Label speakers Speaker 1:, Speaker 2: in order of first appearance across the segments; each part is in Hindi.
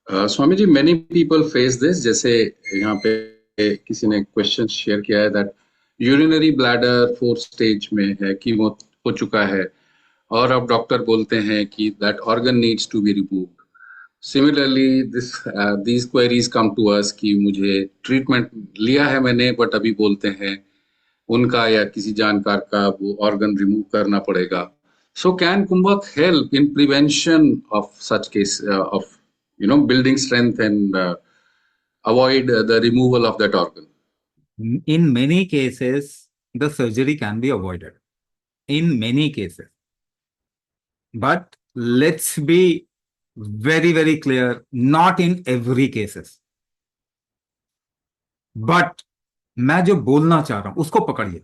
Speaker 1: Swami ji, many people face this. जैसे यहाँ पे किसी ने क्वेश्चन शेयर किया है that urinary bladder fourth stage में है, कीमो हो चुका है, और अब डॉक्टर बोलते हैं कि that organ needs to be removed. Similarly this these queries come to us कि मुझे ट्रीटमेंट लिया है मैंने, बट अभी बोलते हैं उनका या किसी जानकार का वो ऑर्गन रिमूव करना पड़ेगा। So can Kumbhak help in prevention of such case of building strength and avoid the removal of that organ?
Speaker 2: In many cases, the surgery can be avoided. In many cases. But let's be very, very clear, not in every cases. But मैं जो बोलना चाह रहा हूं उसको पकड़िए.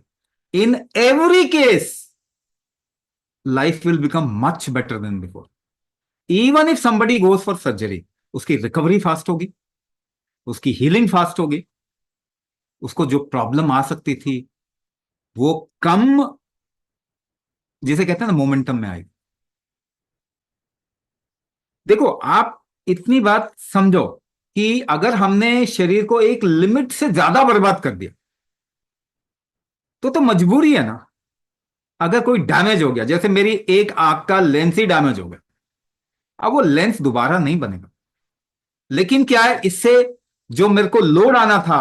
Speaker 2: In every case, life will become much better than before. Even if somebody goes for surgery, उसकी रिकवरी फास्ट होगी, उसकी हीलिंग फास्ट होगी, उसको जो प्रॉब्लम आ सकती थी वो कम, जिसे कहते हैं ना, मोमेंटम में आएगी. देखो, आप इतनी बात समझो कि अगर हमने शरीर को एक लिमिट से ज्यादा बर्बाद कर दिया तो मजबूरी है ना. अगर कोई डैमेज हो गया, जैसे मेरी एक आंख का लेंस ही डैमेज हो गया, अब वो लेंस दोबारा नहीं बनेगा. लेकिन क्या है, इससे जो मेरे को लोड आना था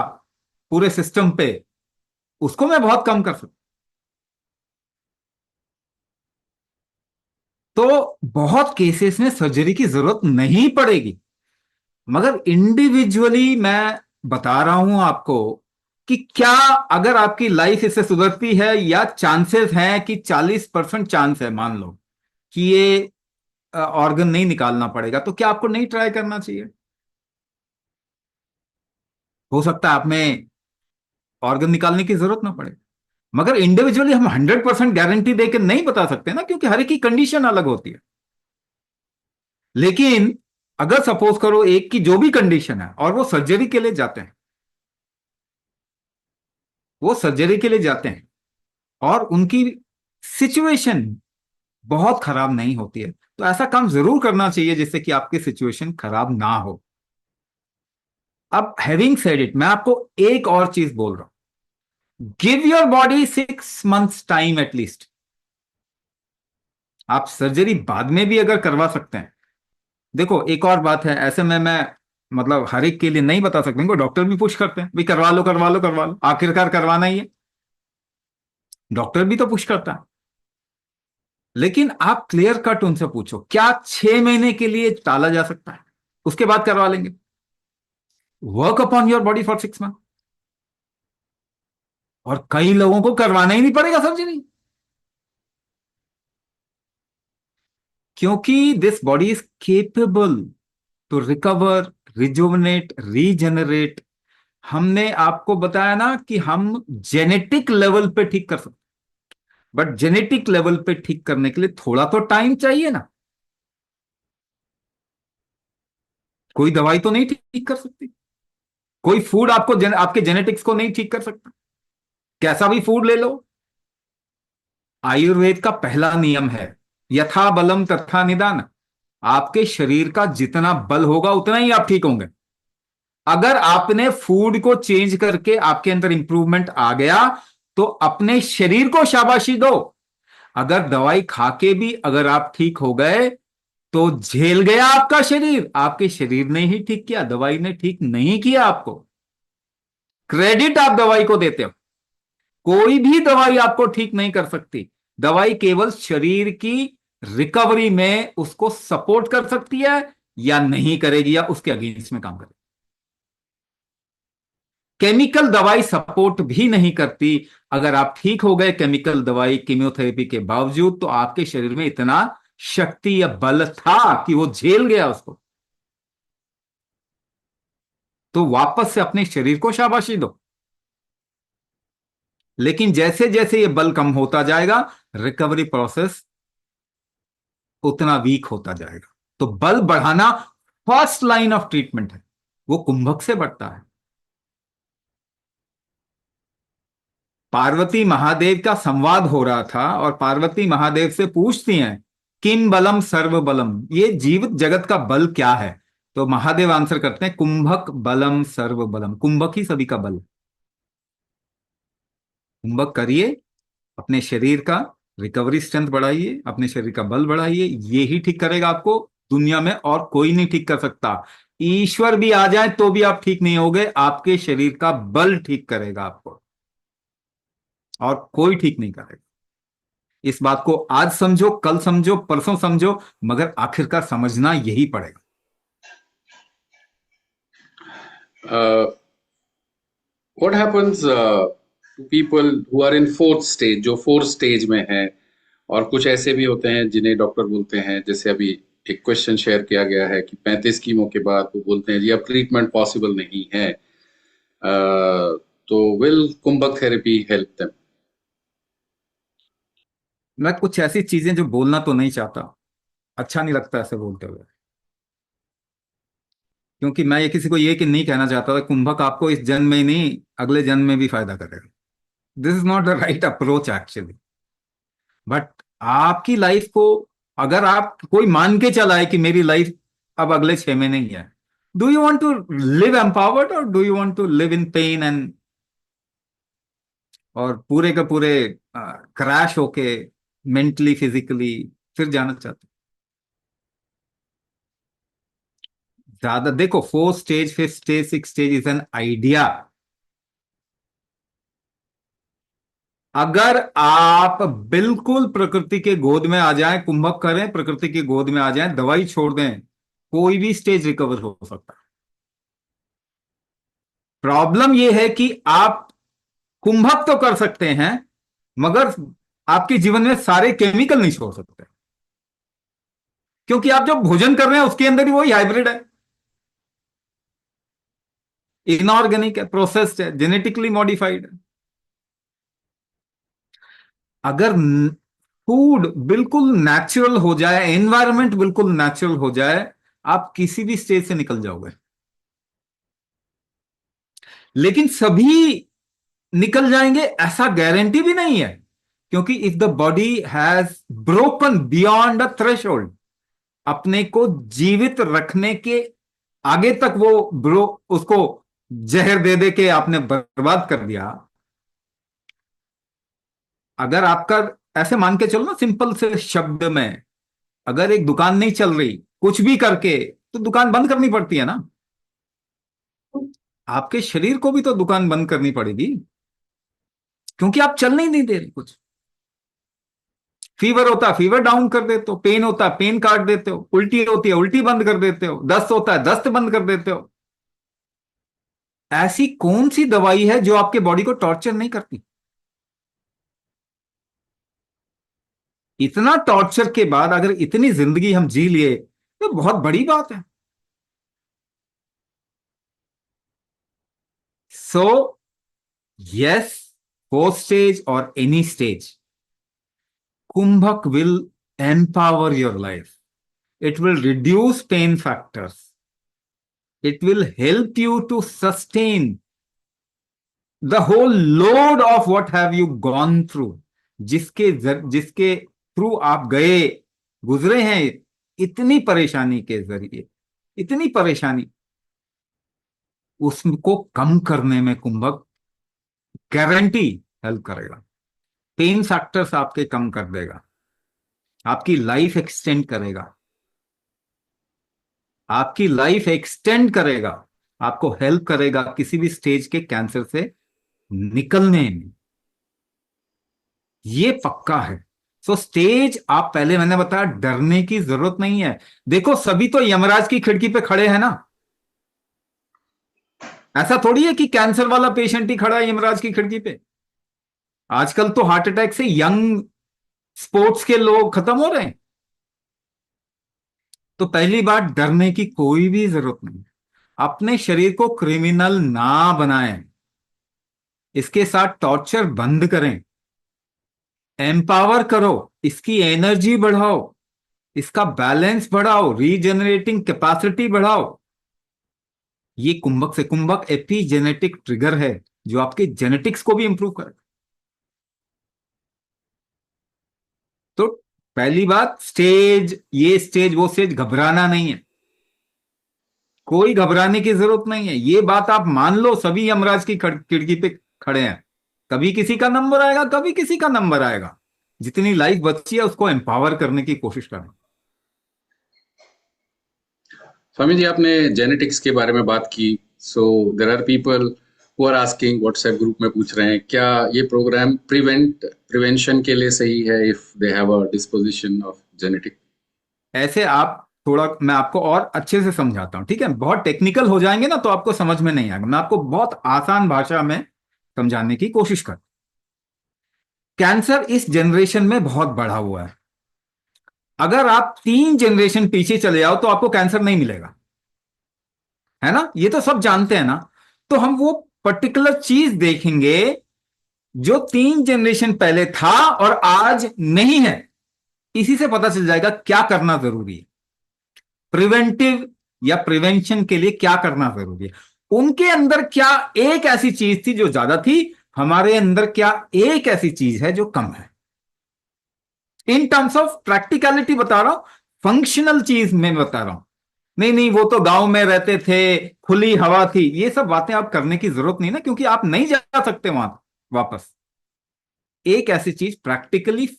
Speaker 2: पूरे सिस्टम पे, उसको मैं बहुत कम कर सकता. तो बहुत केसेस में सर्जरी की जरूरत नहीं पड़ेगी. मगर इंडिविजुअली मैं बता रहा हूं आपको कि क्या अगर आपकी लाइफ इससे सुधरती है, या चांसेस हैं कि 40% चांस है, मान लो कि ये ऑर्गन नहीं निकालना पड़ेगा, तो क्या आपको नहीं ट्राई करना चाहिए? हो सकता है आप में ऑर्गन निकालने की जरूरत ना पड़े. मगर इंडिविजुअली हम 100% गारंटी देकर नहीं बता सकते ना, क्योंकि हर एक की कंडीशन अलग होती है. लेकिन अगर सपोज करो एक की जो भी कंडीशन है और वो सर्जरी के लिए जाते हैं, वो सर्जरी के लिए जाते हैं और उनकी सिचुएशन बहुत खराब नहीं होती है, तो ऐसा काम जरूर करना चाहिए जिससे कि आपकी सिचुएशन खराब ना हो. अब हैविंग सेड इट, मैं आपको एक और चीज बोल रहा हूं. Give your body 6 months time at least. आप सर्जरी बाद में भी अगर करवा सकते हैं. देखो, एक और बात है, ऐसे में मैं मतलब हर एक के लिए नहीं बता सकते, इनको डॉक्टर भी पुश करते हैं, भाई करवा लो करवा लो करवा लो, आखिरकार करवाना ही है. डॉक्टर भी तो पुश करता है. लेकिन आप क्लियर कट उनसे पूछो, क्या 6 महीने के लिए टाला जा सकता है? उसके बाद करवा लेंगे. Work upon your body for 6 month. और कई लोगों को करवाना ही नहीं पड़ेगा सर्जरी, क्योंकि this body is capable to recover, rejuvenate, regenerate. हमने आपको बताया ना कि हम जेनेटिक लेवल पे ठीक कर सकते, बट जेनेटिक लेवल पे ठीक करने के लिए थोड़ा तो टाइम चाहिए ना. कोई दवाई तो नहीं ठीक कर सकती, कोई फूड आपको आपके जेनेटिक्स को नहीं ठीक कर सकता. कैसा भी फूड ले लो. आयुर्वेद का पहला नियम है, यथा बलम तथा निदान. आपके शरीर का जितना बल होगा उतना ही आप ठीक होंगे. अगर आपने फूड को चेंज करके आपके अंदर इंप्रूवमेंट आ गया तो अपने शरीर को शाबाशी दो. अगर दवाई खा के भी अगर आप ठीक हो गए तो झेल गया आपका शरीर, आपके शरीर ने ही ठीक किया, दवाई ने ठीक नहीं किया. आपको क्रेडिट आप दवाई को देते हो. कोई भी दवाई आपको ठीक नहीं कर सकती. दवाई केवल शरीर की रिकवरी में उसको सपोर्ट कर सकती है, या नहीं करेगी, या उसके अगेंस्ट में काम करेगी. केमिकल दवाई सपोर्ट भी नहीं करती. अगर आप ठीक हो गए केमिकल दवाई कीमोथेरेपी के बावजूद, तो आपके शरीर में इतना शक्ति या बल था कि वो झेल गया उसको. तो वापस से अपने शरीर को शाबाशी दो. लेकिन जैसे जैसे ये बल कम होता जाएगा, रिकवरी प्रोसेस उतना वीक होता जाएगा. तो बल बढ़ाना फर्स्ट लाइन ऑफ ट्रीटमेंट है, वो कुंभक से बढ़ता है. पार्वती महादेव का संवाद हो रहा था और पार्वती महादेव से पूछती हैं, किम बलम सर्व बलम, ये जीवित जगत का बल क्या है? तो महादेव आंसर करते हैं, कुंभक बलम सर्व बलम, कुंभक ही सभी का बल। कुंभक करिए, अपने शरीर का रिकवरी स्ट्रेंथ बढ़ाइए, अपने शरीर का बल बढ़ाइए, ये ही ठीक करेगा आपको। दुनिया में और कोई नहीं ठीक कर सकता। ईश्वर भी आ जाए तो भी आप ठीक नहीं होगे, आपके शरीर का बल ठीक करेगा आपको, और कोई ठीक नहीं करेगा। इस बात को आज समझो, कल समझो, परसों समझो, मगर आखिरकार समझना यही पड़ेगा।
Speaker 1: What happens to people who are in fourth stage, जो फोर्थ स्टेज में है, और कुछ ऐसे भी होते हैं जिन्हें डॉक्टर बोलते हैं, जैसे अभी एक क्वेश्चन शेयर किया गया है कि 35 कीमो के बाद वो बोलते हैं जी अब ट्रीटमेंट पॉसिबल नहीं है, तो विल कुंभक थेरेपी हेल्प देम?
Speaker 2: मैं कुछ ऐसी चीजें जो बोलना तो नहीं चाहता, अच्छा नहीं लगता ऐसे बोलते हुए, क्योंकि मैं ये किसी को ये कि नहीं कहना चाहता था कुंभक आपको इस जन्म में ही नहीं अगले जन्म में भी फायदा करेगा। This is not the right approach actually. But आपकी लाइफ को, अगर आप कोई मान के चला है कि मेरी लाइफ अब अगले 6 महीने ही है, do you want to live empowered और do you want to live in pain and, और पूरे के पूरे क्रैश होके मेंटली फिजिकली फिर जाना चाहते? ज्यादा देखो, 4 stage, 5 stage, 6 stage is an idea. अगर आप बिल्कुल प्रकृति के गोद में आ जाएं, कुंभक करें, प्रकृति की गोद में आ जाएं, दवाई छोड़ दें, कोई भी स्टेज रिकवर हो सकता है। प्रॉब्लम यह है कि आप कुंभक तो कर सकते हैं, मगर आपके जीवन में सारे केमिकल नहीं छोड़ सकते, क्योंकि आप जो भोजन कर रहे हैं उसके अंदर ही वही हाइब्रिड है, इनऑर्गेनिक है, प्रोसेस्ड है, जेनेटिकली मॉडिफाइड है। अगर फूड बिल्कुल नेचुरल हो जाए, एनवायरनमेंट बिल्कुल नेचुरल हो जाए, आप किसी भी स्टेज से निकल जाओगे। लेकिन सभी निकल जाएंगे ऐसा गारंटी भी नहीं है, क्योंकि if the body has broken beyond a threshold, अपने को जीवित रखने के आगे तक वो ब्रो उसको जहर दे दे के आपने बर्बाद कर दिया। अगर आपका, ऐसे मान के चलो ना सिंपल से शब्द में, अगर एक दुकान नहीं चल रही कुछ भी करके, तो दुकान बंद करनी पड़ती है ना। आपके शरीर को भी तो दुकान बंद करनी पड़ेगी, क्योंकि आप चल नहीं दे रहे कुछ। फीवर होता है फीवर डाउन कर देते हो, पेन होता है पेन काट देते हो, उल्टी होती है उल्टी बंद कर देते हो, दस्त होता है दस्त बंद कर देते हो। ऐसी कौन सी दवाई है जो आपके बॉडी को टॉर्चर नहीं करती? इतना टॉर्चर के बाद अगर इतनी जिंदगी हम जी लिए, तो बहुत बड़ी बात है। सो यस, फोर्थ स्टेज और any stage, kumbhak will empower your life. It will reduce pain factors. It will help you to sustain the whole load of what have you gone through. जिसके थ्रू आप गए, गुजरे हैं, इतनी परेशानी के जरिए, इतनी परेशानी, उसको कम करने में कुंभक गारंटी हेल्प करेगा। पेन फैक्टर्स आपके कम कर देगा, आपकी लाइफ एक्सटेंड करेगा, आपकी लाइफ एक्सटेंड करेगा, आपको हेल्प करेगा किसी भी स्टेज के कैंसर से निकलने में। ये पक्का है। सो स्टेज, आप पहले मैंने बताया डरने की जरूरत नहीं है। देखो सभी तो यमराज की खिड़की पे खड़े हैं ना, ऐसा थोड़ी है कि कैंसर वाला पेशेंट ही खड़ा है यमराज की खिड़की पे। आजकल तो हार्ट अटैक से यंग स्पोर्ट्स के लोग खत्म हो रहे हैं। तो पहली बात, डरने की कोई भी जरूरत नहीं। अपने शरीर को क्रिमिनल ना बनाएं, इसके साथ टॉर्चर बंद करें, एम्पावर करो, इसकी एनर्जी बढ़ाओ, इसका बैलेंस बढ़ाओ, रीजनरेटिंग कैपेसिटी बढ़ाओ। ये कुंभक से, कुंभक एपिजेनेटिक ट्रिगर है जो आपके जेनेटिक्स को भी इंप्रूव करे। तो पहली बात, स्टेज, ये स्टेज वो स्टेज, घबराना नहीं है। कोई घबराने की जरूरत नहीं है। ये बात आप मान लो, सभी यमराज की खिड़की पे खड़े हैं। कभी किसी का नंबर आएगा, कभी किसी का नंबर आएगा। जितनी लाइफ बची है उसको एम्पावर करने की कोशिश करें।
Speaker 1: स्वामी जी, आपने जेनेटिक्स के बारे में बात की। So there are people who are asking, WhatsApp group में पूछ रहे हैं, क्या ये प्रोग्राम प्रिवेंशन के लिए सही है if they have a disposition of genetic?
Speaker 2: ऐसे आप थोड़ा, मैं आपको और अच्छे से समझाता हूं, ठीक है? बहुत टेक्निकल हो जाएंगे ना तो आपको समझ में नहीं आएगा। मैं आपको बहुत आसान भाषा में समझाने की कोशिश कर। कैंसर इस जनरेशन में बहुत बढ़ा हुआ है। अगर आप 3 जनरेशन पीछे चले जाओ तो आपको कैंसर नहीं मिलेगा, है ना? ये तो सब जानते हैं ना। तो हम वो पर्टिकुलर चीज देखेंगे जो 3 जनरेशन पहले था और आज नहीं है। इसी से पता चल जाएगा क्या करना जरूरी है। प्रिवेंटिव या प्रिवेंशन के लिए क्या करना जरूरी है। उनके अंदर क्या एक ऐसी चीज थी जो ज्यादा थी, हमारे अंदर क्या एक ऐसी चीज है जो कम है। इन टर्म्स ऑफ प्रैक्टिकलिटी बता रहा हूं, फंक्शनल चीज में बता रहा हूं। नहीं नहीं, वो तो गांव में रहते थे, खुली हवा थी, ये सब बातें आप करने की जरूरत नहीं ना, क्योंकि आप नहीं जा सकते वहां वापस। एक ऐसी चीज प्रैक्टिकली,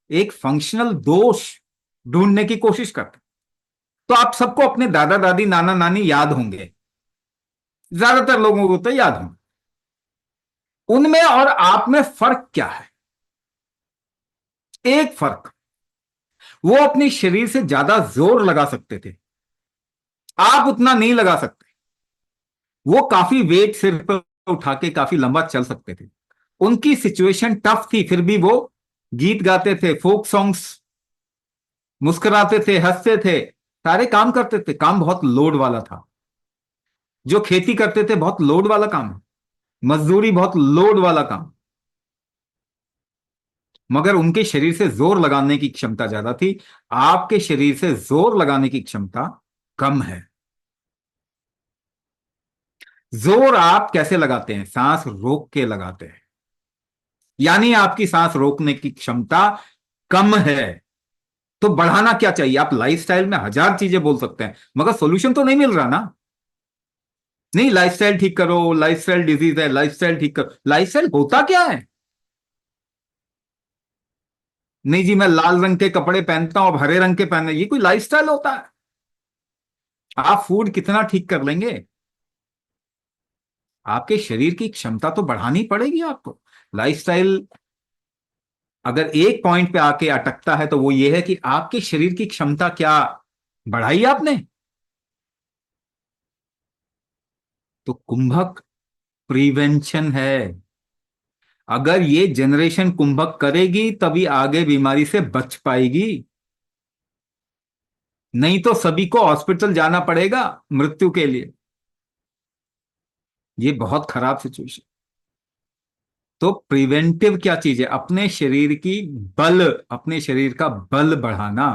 Speaker 2: एक फंक्शनल दोष ढूंढने की कोशिश करते। तो आप सबको अपने दादा दादी नाना नानी याद होंगे, ज्यादातर लोगों को तो याद होंगे। उनमें और आप में फर्क क्या है? एक फर्क, वो अपने शरीर से ज्यादा जोर लगा सकते थे, आप उतना नहीं लगा सकते। वो काफी वेट सिर पर उठा के काफी लंबा चल सकते थे। उनकी सिचुएशन टफ थी, फिर भी वो गीत गाते थे, फोक सॉन्ग्स, मुस्कुराते थे, हंसते थे, सारे काम करते थे। काम बहुत लोड वाला था। जो खेती करते थे बहुत लोड वाला काम है, मजदूरी बहुत लोड वाला काम। मगर उनके शरीर से जोर लगाने की क्षमता ज्यादा थी, आपके शरीर से जोर लगाने की क्षमता कम है। जोर आप कैसे लगाते हैं? सांस रोक के लगाते हैं, यानी आपकी सांस रोकने की क्षमता कम है। तो बढ़ाना क्या चाहिए? आप लाइफस्टाइल में हजार चीजें बोल सकते हैं, मगर सॉल्यूशन तो नहीं मिल रहा ना। नहीं, लाइफस्टाइल ठीक करो, लाइफस्टाइल डिजीज है, लाइफस्टाइल ठीक करो। लाइफस्टाइल होता क्या है? नहीं जी, मैं लाल रंग के कपड़े पहनता हूं, अब हरे रंग के पहने, ये कोई लाइफस्टाइल होता है? आप फूड कितना ठीक कर लेंगे? आपके शरीर की क्षमता तो बढ़ानी पड़ेगी आपको। लाइफस्टाइल अगर एक पॉइंट पे आके अटकता है तो वो ये है कि आपके शरीर की क्षमता क्या बढ़ाई आपने? तो कुंभक प्रिवेंशन है। अगर ये जनरेशन कुंभक करेगी तभी आगे बीमारी से बच पाएगी, नहीं तो सभी को हॉस्पिटल जाना पड़ेगा मृत्यु के लिए। ये बहुत खराब सिचुएशन। तो प्रिवेंटिव क्या चीज है? अपने शरीर की बल, अपने शरीर का बल बढ़ाना,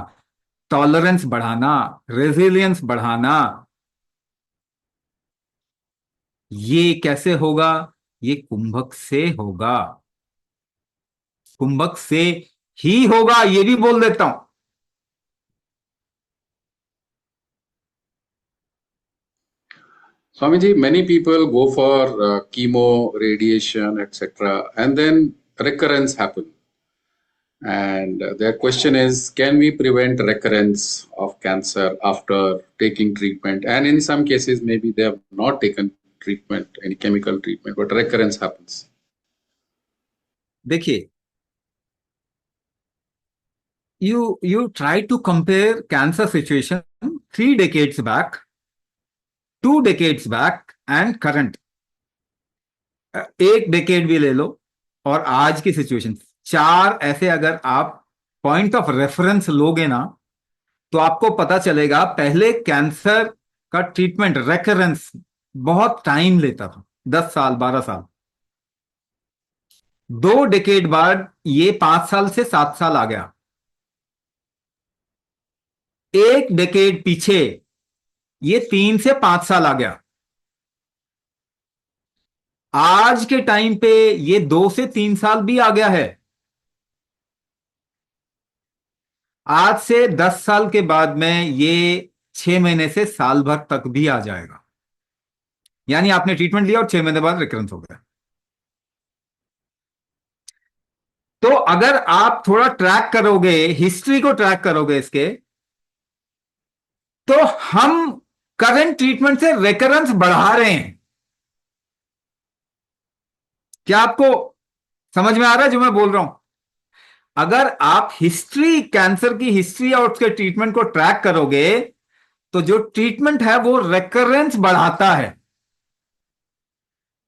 Speaker 2: टॉलरेंस बढ़ाना, रेजिलियंस बढ़ाना। ये कैसे होगा? ये कुंभक से होगा, कुंभक से ही होगा, ये भी बोल देता हूं।
Speaker 1: Swamiji, many people go for chemo, radiation, etc., and then recurrence happen. And their question is, can we prevent recurrence of cancer after taking treatment? And in some cases, maybe they have not taken treatment, any chemical treatment, but recurrence happens.
Speaker 2: देखिए, you try to compare cancer situation 3 decades back, 2 decades back and current। एक डेकेड भी ले लो और आज की सिचुएशन, चार ऐसे अगर आप पॉइंट ऑफ रेफरेंस लोगे ना, तो आपको पता चलेगा पहले कैंसर का ट्रीटमेंट रेकरेंस बहुत टाइम लेता था, 10 साल 12 साल। 2 डेकेड बाद ये 5 साल से 7 साल आ गया। एक डेकेड पीछे ये 3 से 5 साल आ गया। आज के टाइम पे ये 2 से 3 साल भी आ गया है। आज से 10 साल के बाद में ये 6 महीने से साल भर तक भी आ जाएगा। यानी आपने ट्रीटमेंट लिया और 6 महीने बाद रिकरेंस हो गया। तो अगर आप थोड़ा ट्रैक करोगे, हिस्ट्री को ट्रैक करोगे इसके, तो हम करंट ट्रीटमेंट से रिकरेंस बढ़ा रहे हैं। क्या आपको समझ में आ रहा है जो मैं बोल रहा हूं? अगर आप हिस्ट्री, कैंसर की हिस्ट्री और उसके ट्रीटमेंट को ट्रैक करोगे, तो जो ट्रीटमेंट है वो रिकरेंस बढ़ाता है।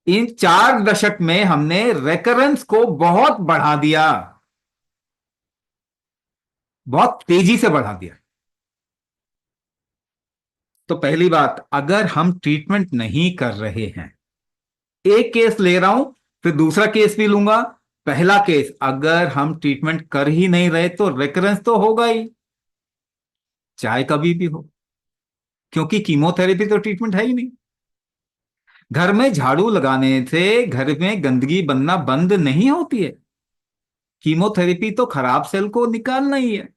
Speaker 2: इन 4 दशक में हमने रिकरेंस को बहुत बढ़ा दिया, बहुत तेजी से बढ़ा दिया। तो पहली बात, अगर हम ट्रीटमेंट नहीं कर रहे हैं, एक केस ले रहा हूं, फिर दूसरा केस भी लूंगा। पहला केस, अगर हम ट्रीटमेंट कर ही नहीं रहे तो रिकरेंस तो होगा ही, चाहे कभी भी हो, क्योंकि कीमोथेरेपी तो ट्रीटमेंट है ही नहीं। घर में झाड़ू लगाने से घर में गंदगी बनना बंद नहीं होती है। कीमोथेरेपी तो खराब सेल को निकालना ही है,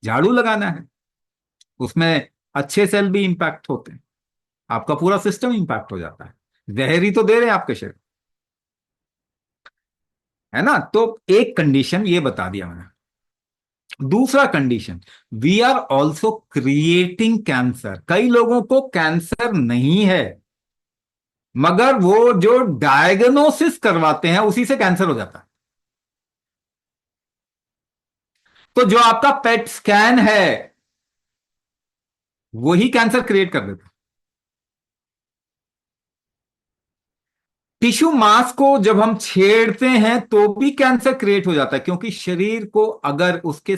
Speaker 2: झाड़ू लगाना है। उसमें अच्छे सेल भी इंपैक्ट होते हैं, आपका पूरा सिस्टम इंपैक्ट हो जाता है। जहर ही तो दे रहे हैं आपके शरीर, है ना? तो एक कंडीशन ये बता दिया मैंने। दूसरा condition, we are also creating cancer. कई लोगों को कैंसर नहीं है, मगर वो जो डायग्नोसिस करवाते हैं उसी से कैंसर हो जाता है। तो जो आपका पेट स्कैन है वही कैंसर क्रिएट कर देता है। टिश्यू मास को जब हम छेड़ते हैं तो भी कैंसर क्रिएट हो जाता है, क्योंकि शरीर को अगर उसके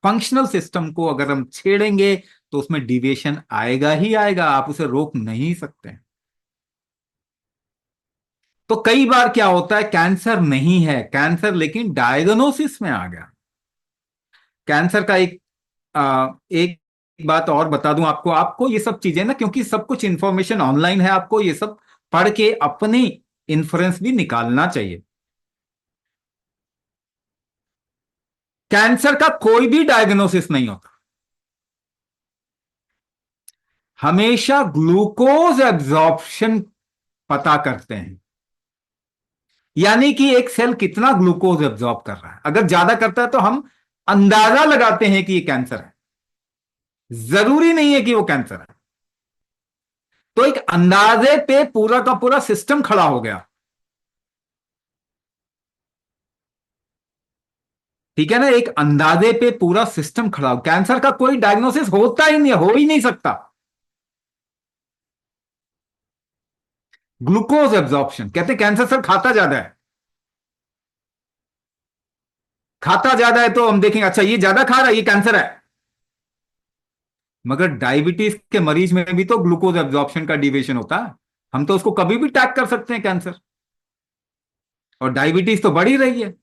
Speaker 2: फंक्शनल सिस्टम को अगर हम छेड़ेंगे तो उसमें डिविएशन आएगा ही आएगा, आप उसे रोक नहीं सकते। तो कई बार क्या होता है, कैंसर नहीं है, कैंसर लेकिन डायग्नोसिस में आ गया। कैंसर का एक बात और बता दूं आपको, आपको ये सब चीजें ना, क्योंकि सब कुछ इंफॉर्मेशन ऑनलाइन है, आपको ये सब पढ़ के अपनी इन्फ्रेंस भी निकालना चाहिए। कैंसर का कोई भी डायग्नोसिस नहीं होता, हमेशा ग्लूकोज एब्जॉर्प्शन पता करते हैं। यानी कि एक सेल कितना ग्लूकोज एब्जॉर्ब कर रहा है, अगर ज्यादा करता है तो हम अंदाजा लगाते हैं कि ये कैंसर है, जरूरी नहीं है कि वो कैंसर है। तो एक अंदाजे पे पूरा का पूरा सिस्टम खड़ा हो गया। ठीक है ना, एक अंदाजे पे पूरा सिस्टम खड़ा हो। कैंसर का कोई डायग्नोसिस होता ही नहीं, हो ही नहीं सकता। ग्लूकोज एब्जॉर्प्शन कहते हैं, कैंसर सेल खाता ज्यादा है, खाता ज्यादा है तो हम देखेंगे अच्छा ये ज्यादा खा रहा है, ये कैंसर है। मगर डायबिटीज के मरीज में भी तो ग्लूकोज एब्जॉर्प्शन का डिविएशन होता है, हम तो उसको कभी भी टैग कर सकते हैं कैंसर। और डायबिटीज तो बढ़ ही रही है,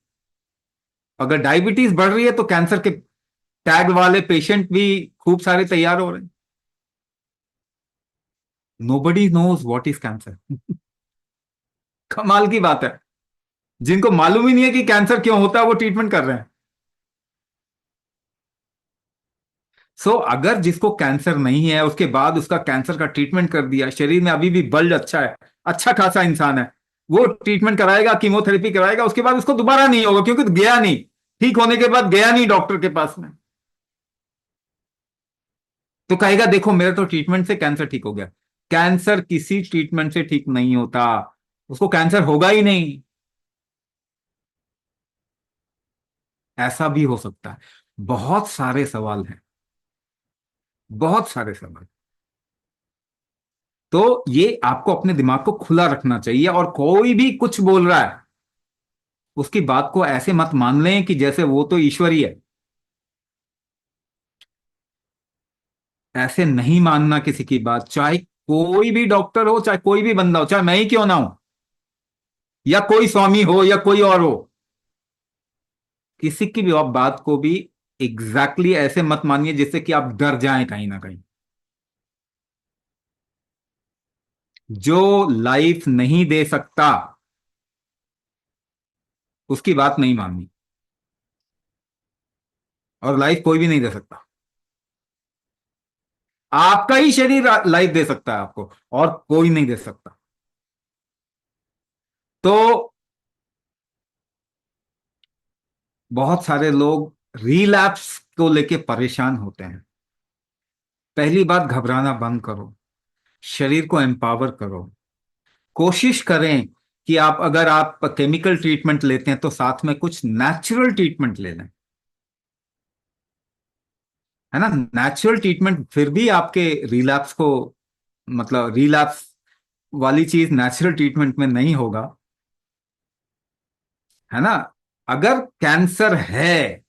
Speaker 2: अगर डायबिटीज बढ़ रही है तो कैंसर के टैग वाले पेशेंट भी खूब सारे तैयार हो रहे हैं। Nobody knows what is cancer. कमाल की बात है, जिनको मालूम ही नहीं है कि कैंसर क्यों होता है वो ट्रीटमेंट कर रहे हैं। अगर जिसको कैंसर नहीं है उसके बाद उसका कैंसर का ट्रीटमेंट कर दिया, शरीर में अभी भी बल्ज अच्छा है, अच्छा खासा इंसान है, वो ट्रीटमेंट कराएगा, कीमोथेरेपी कराएगा, उसके बाद उसको दोबारा नहीं होगा, क्योंकि गया नहीं, ठीक होने के बाद गया नहीं डॉक्टर के पास में। तो कहेगा देखो मेरा तो ट्रीटमेंट से कैंसर ठीक हो गया। कैंसर किसी ट्रीटमेंट से ठीक नहीं होता, उसको कैंसर होगा ही नहीं। ऐसा भी हो सकता है। बहुत सारे सवाल हैं, बहुत सारे सवाल। तो ये आपको अपने दिमाग को खुला रखना चाहिए, और कोई भी कुछ बोल रहा है उसकी बात को ऐसे मत मान लें कि जैसे वो तो ईश्वर ही है। ऐसे नहीं मानना किसी की बात, चाहे कोई भी डॉक्टर हो, चाहे कोई भी बंदा हो, चाहे मैं ही क्यों ना हूं, या कोई स्वामी हो या कोई और हो, किसी की भी आप बात को भी एग्जैक्टली ऐसे मत मानिए जिससे कि आप डर जाएं कहीं ना कहीं। जो लाइफ नहीं दे सकता उसकी बात नहीं माननी, और लाइफ कोई भी नहीं दे सकता। आपका ही शरीर लाइफ दे सकता है आपको, और कोई नहीं दे सकता। तो बहुत सारे लोग रिलैप्स को लेके परेशान होते हैं। पहली बात, घबराना बंद करो, शरीर को एम्पावर करो। कोशिश करें कि आप, अगर आप केमिकल ट्रीटमेंट लेते हैं तो साथ में कुछ नेचुरल ट्रीटमेंट ले लें, है ना। नेचुरल ट्रीटमेंट फिर भी आपके रिलैप्स को, मतलब रिलैप्स वाली चीज नेचुरल ट्रीटमेंट में नहीं होगा, है ना। अगर कैंसर है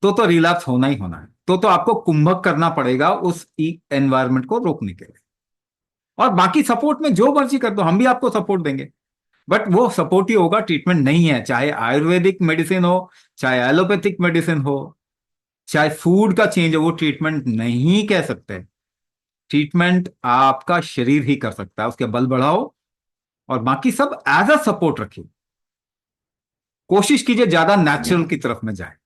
Speaker 2: तो रिलैप्स होना ही होना है, तो आपको कुंभक करना पड़ेगा उस एनवायरनमेंट को रोकने के लिए। और बाकी सपोर्ट में जो मर्जी कर दो, हम भी आपको सपोर्ट देंगे, बट वो सपोर्ट ही होगा, ट्रीटमेंट नहीं है। चाहे आयुर्वेदिक मेडिसिन हो, चाहे एलोपैथिक मेडिसिन हो, चाहे फूड का चेंज हो, वो ट्रीटमेंट नहीं कह सकते। ट्रीटमेंट आपका शरीर ही कर सकता है, उसके बल बढ़ाओ और बाकी सब एज अ सपोर्ट रखिए। कोशिश कीजिए ज्यादा नेचुरल की तरफ में जाए।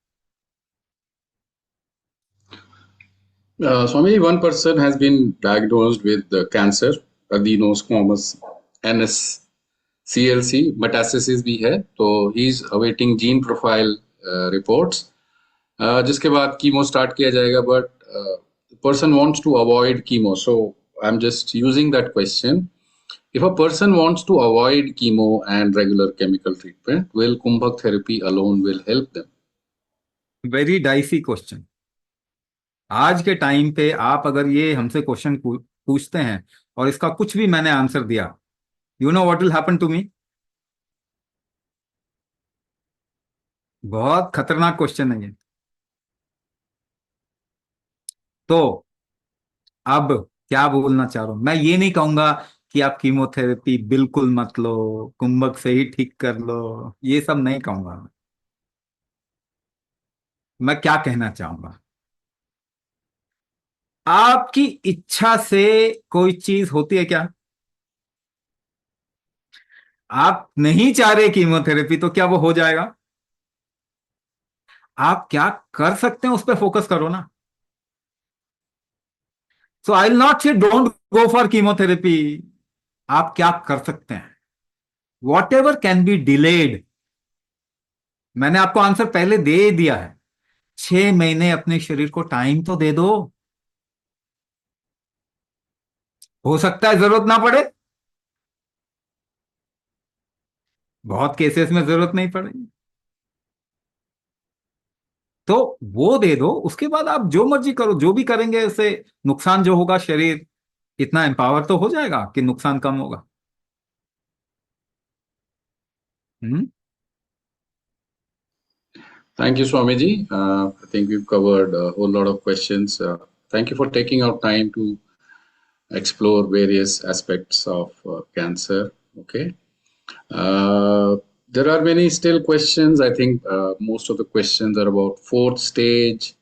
Speaker 1: Swami, one person has been diagnosed with cancer, adenosquamous NSCLC, metastasis भी है, तो he is awaiting gene profile reports, जिसके बाद कीमो स्टार्ट किया जाएगा, but person wants to avoid chemo, so I'm just using that question. If a person wants to avoid chemo and regular chemical treatment, will Kumbhak therapy alone will help them?
Speaker 2: Very dicey question. आज के टाइम पे आप अगर ये हमसे क्वेश्चन पूछते हैं और इसका कुछ भी मैंने आंसर दिया, you know what will happen to me. बहुत खतरनाक क्वेश्चन है ये। तो अब क्या बोलना चाह रहा हूं मैं, ये नहीं कहूंगा कि आप कीमोथेरेपी बिल्कुल मत लो, कुंभक से ही ठीक कर लो, ये सब नहीं कहूंगा मैं क्या कहना चाहूंगा, आपकी इच्छा से कोई चीज होती है क्या। आप नहीं चाह रहे कीमोथेरेपी तो क्या वो हो जाएगा। आप क्या कर सकते हैं उस पर फोकस करो ना। सो आई विल नॉट से डोंट गो फॉर कीमोथेरेपी। आप क्या कर सकते हैं, what ever can be delayed. मैंने आपको आंसर पहले दे दिया है। 6 महीने अपने शरीर को टाइम तो दे दो। हो सकता है जरूरत ना पड़े, बहुत केसेस में जरूरत नहीं पड़ेगी, तो वो दे दो। उसके बाद आप जो मर्जी करो, जो भी करेंगे उससे नुकसान जो होगा, शरीर इतना एम्पावर तो हो जाएगा कि नुकसान कम होगा। हम्म।
Speaker 1: Thank you, Swamiji. I think we've covered a whole lot of questions. Thank you for taking out time to explore various aspects of cancer. Okay. Uh, there are many still questions. I think most of the questions are about fourth stage,